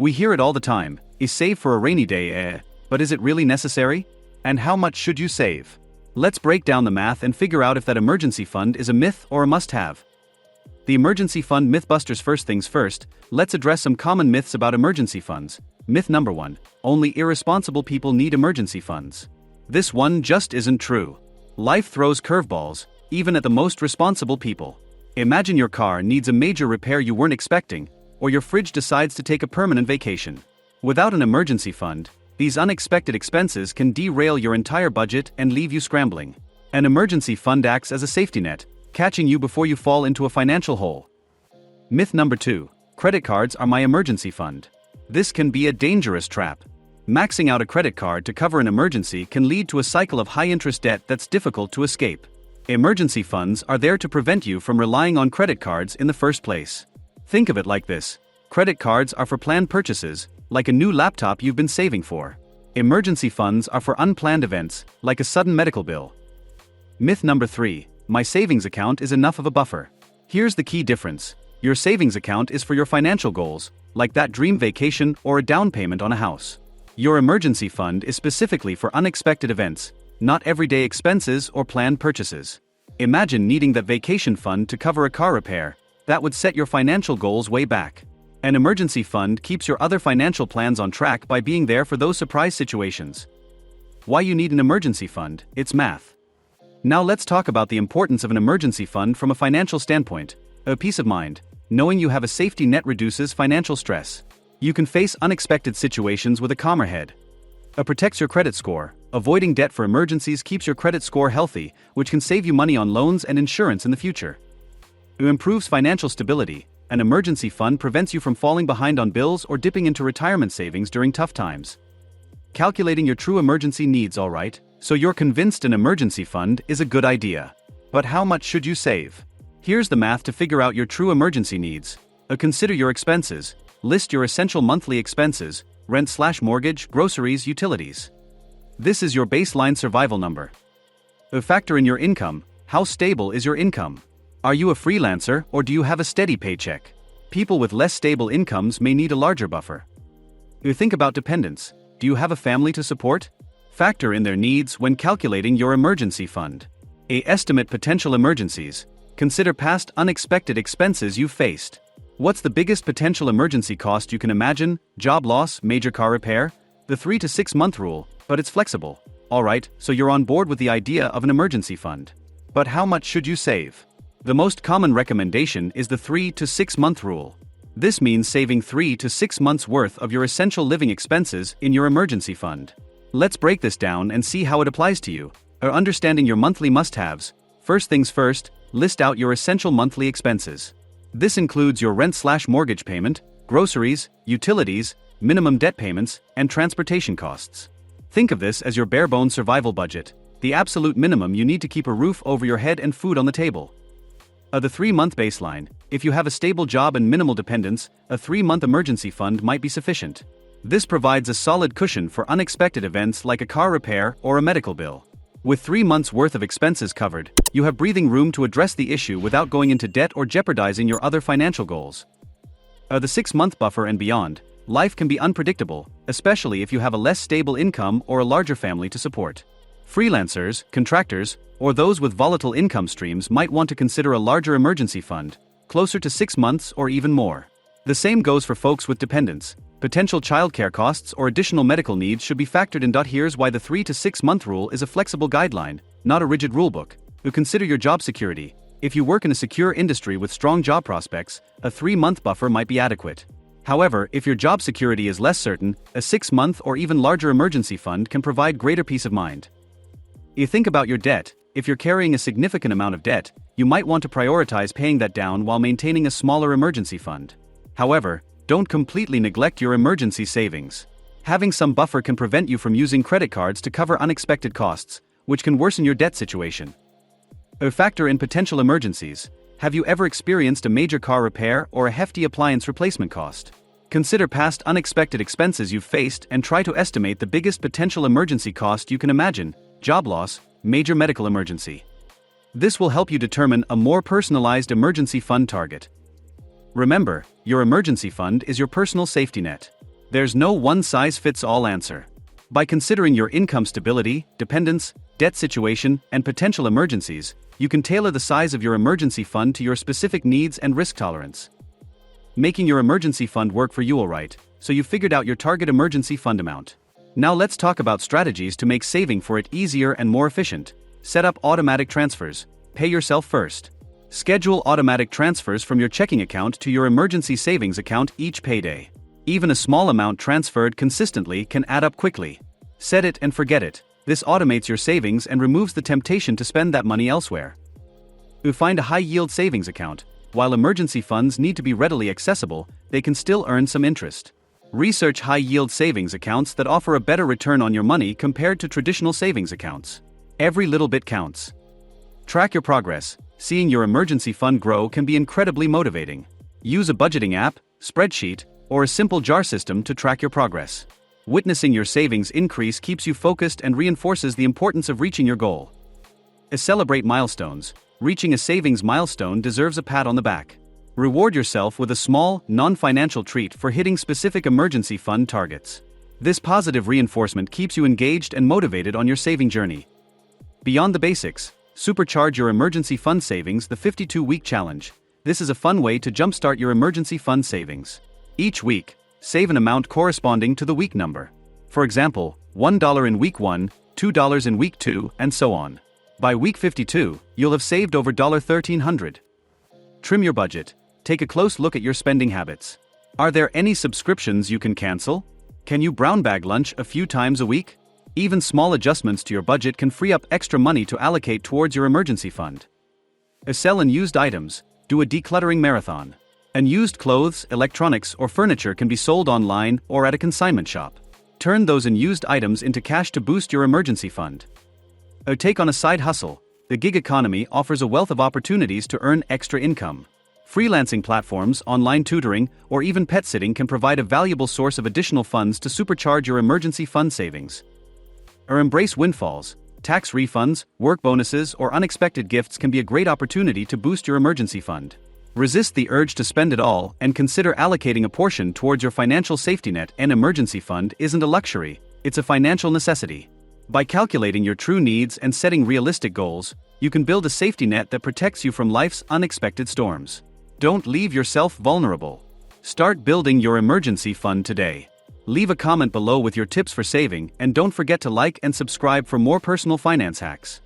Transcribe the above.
We hear it all the time, save for a rainy day, but is it really necessary? And how much should you save? Let's break down the math and figure out if that emergency fund is a myth or a must-have. The emergency fund mythbusters. First things first, let's address some common myths about emergency funds. Myth number 1, only irresponsible people need emergency funds. This one just isn't true. Life throws curveballs, even at the most responsible people. Imagine your car needs a major repair you weren't expecting, or your fridge decides to take a permanent vacation. Without an emergency fund, these unexpected expenses can derail your entire budget and leave you scrambling. An emergency fund acts as a safety net, catching you before you fall into a financial hole. Myth number 2, credit cards are my emergency fund. This can be a dangerous trap. Maxing out a credit card to cover an emergency can lead to a cycle of high-interest debt that's difficult to escape. Emergency funds are there to prevent you from relying on credit cards in the first place. Think of it like this. Credit cards are for planned purchases, like a new laptop you've been saving for. Emergency funds are for unplanned events, like a sudden medical bill. Myth number 3, my savings account is enough of a buffer. Here's the key difference. Your savings account is for your financial goals, like that dream vacation or a down payment on a house. Your emergency fund is specifically for unexpected events, not everyday expenses or planned purchases. Imagine needing that vacation fund to cover a car repair. That would set your financial goals way back. An emergency fund keeps your other financial plans on track by being there for those surprise situations. Why you need an emergency fund? It's math. Now let's talk about the importance of an emergency fund from a financial standpoint. A peace of mind. Knowing you have a safety net reduces financial stress. You can face unexpected situations with a calmer head. It protects your credit score. Avoiding debt for emergencies keeps your credit score healthy, which can save you money on loans and insurance in the future. It improves financial stability. An emergency fund prevents you from falling behind on bills or dipping into retirement savings during tough times. Calculating your true emergency needs. Alright, so you're convinced an emergency fund is a good idea. But how much should you save? Here's the math to figure out your true emergency needs. Consider your expenses. List your essential monthly expenses: rent/mortgage, groceries, utilities. This is your baseline survival number. Factor in your income. How stable is your income? Are you a freelancer or do you have a steady paycheck? People with less stable incomes may need a larger buffer. Think about dependents. Do you have a family to support? Factor in their needs when calculating your emergency fund. Estimate potential emergencies. Consider past unexpected expenses you've faced. What's the biggest potential emergency cost you can imagine? Job loss, major car repair? The 3 to 6 month rule, but it's flexible. Alright, so you're on board with the idea of an emergency fund. But how much should you save? The most common recommendation is the 3 to 6 month rule. This means saving 3 to 6 months worth of your essential living expenses in your emergency fund. Let's break this down and see how it applies to you. Understanding your monthly must-haves. First things first, list out your essential monthly expenses. This includes your rent/mortgage payment, groceries, utilities, minimum debt payments, and transportation costs. Think of this as your bare-bones survival budget, the absolute minimum you need to keep a roof over your head and food on the table. The 3-month baseline. If you have a stable job and minimal dependence, a 3-month emergency fund might be sufficient. This provides a solid cushion for unexpected events like a car repair or a medical bill. With 3 months' worth of expenses covered, you have breathing room to address the issue without going into debt or jeopardizing your other financial goals. The 6-month buffer and beyond. Life can be unpredictable, especially if you have a less stable income or a larger family to support. Freelancers, contractors, or those with volatile income streams might want to consider a larger emergency fund, closer to 6 months or even more. The same goes for folks with dependents. Potential childcare costs or additional medical needs should be factored in. Here's why the 3 to 6 month rule is a flexible guideline, not a rigid rulebook. Consider your job security. If you work in a secure industry with strong job prospects, a 3-month buffer might be adequate. However, if your job security is less certain, a 6-month or even larger emergency fund can provide greater peace of mind. You think about your debt. If you're carrying a significant amount of debt, you might want to prioritize paying that down while maintaining a smaller emergency fund. However, don't completely neglect your emergency savings. Having some buffer can prevent you from using credit cards to cover unexpected costs, which can worsen your debt situation. Factor in potential emergencies. Have you ever experienced a major car repair or a hefty appliance replacement cost? Consider past unexpected expenses you've faced and try to estimate the biggest potential emergency cost you can imagine: job loss, major medical emergency. This will help you determine a more personalized emergency fund target. Remember, your emergency fund is your personal safety net. There's no one-size-fits-all answer. By considering your income stability, dependence, debt situation, and potential emergencies, you can tailor the size of your emergency fund to your specific needs and risk tolerance. Making your emergency fund work for you alright, so you've figured out your target emergency fund amount. Now let's talk about strategies to make saving for it easier and more efficient. Set up automatic transfers. Pay yourself first. Schedule automatic transfers from your checking account to your emergency savings account each payday. Even a small amount transferred consistently can add up quickly. Set it and forget it. This automates your savings and removes the temptation to spend that money elsewhere. Find a high-yield savings account. While emergency funds need to be readily accessible, they can still earn some interest. Research high-yield savings accounts that offer a better return on your money compared to traditional savings accounts. Every little bit counts. Track your progress. Seeing your emergency fund grow can be incredibly motivating. Use a budgeting app, spreadsheet, or a simple jar system to track your progress. Witnessing your savings increase keeps you focused and reinforces the importance of reaching your goal. Celebrate milestones. Reaching a savings milestone deserves a pat on the back. Reward yourself with a small, non-financial treat for hitting specific emergency fund targets. This positive reinforcement keeps you engaged and motivated on your saving journey. Beyond the basics, supercharge your emergency fund savings. The 52-week challenge. This is a fun way to jumpstart your emergency fund savings. Each week, save an amount corresponding to the week number. For example, $1 in week 1, $2 in week 2, and so on. By week 52, you'll have saved over $1,300. Trim your budget. Take a close look at your spending habits. Are there any subscriptions you can cancel? Can you brown bag lunch a few times a week? Even small adjustments to your budget can free up extra money to allocate towards your emergency fund. Sell unused items. Do a decluttering marathon. Unused clothes, electronics, or furniture can be sold online or at a consignment shop. Turn those unused items into cash to boost your emergency fund. Take on a side hustle. The gig economy offers a wealth of opportunities to earn extra income. Freelancing platforms, online tutoring, or even pet sitting can provide a valuable source of additional funds to supercharge your emergency fund savings. Embrace windfalls. Tax refunds, work bonuses, or unexpected gifts can be a great opportunity to boost your emergency fund. Resist the urge to spend it all and consider allocating a portion towards your financial safety net. An emergency fund isn't a luxury, it's a financial necessity. By calculating your true needs and setting realistic goals, you can build a safety net that protects you from life's unexpected storms. Don't leave yourself vulnerable. Start building your emergency fund today. Leave a comment below with your tips for saving, and don't forget to like and subscribe for more personal finance hacks.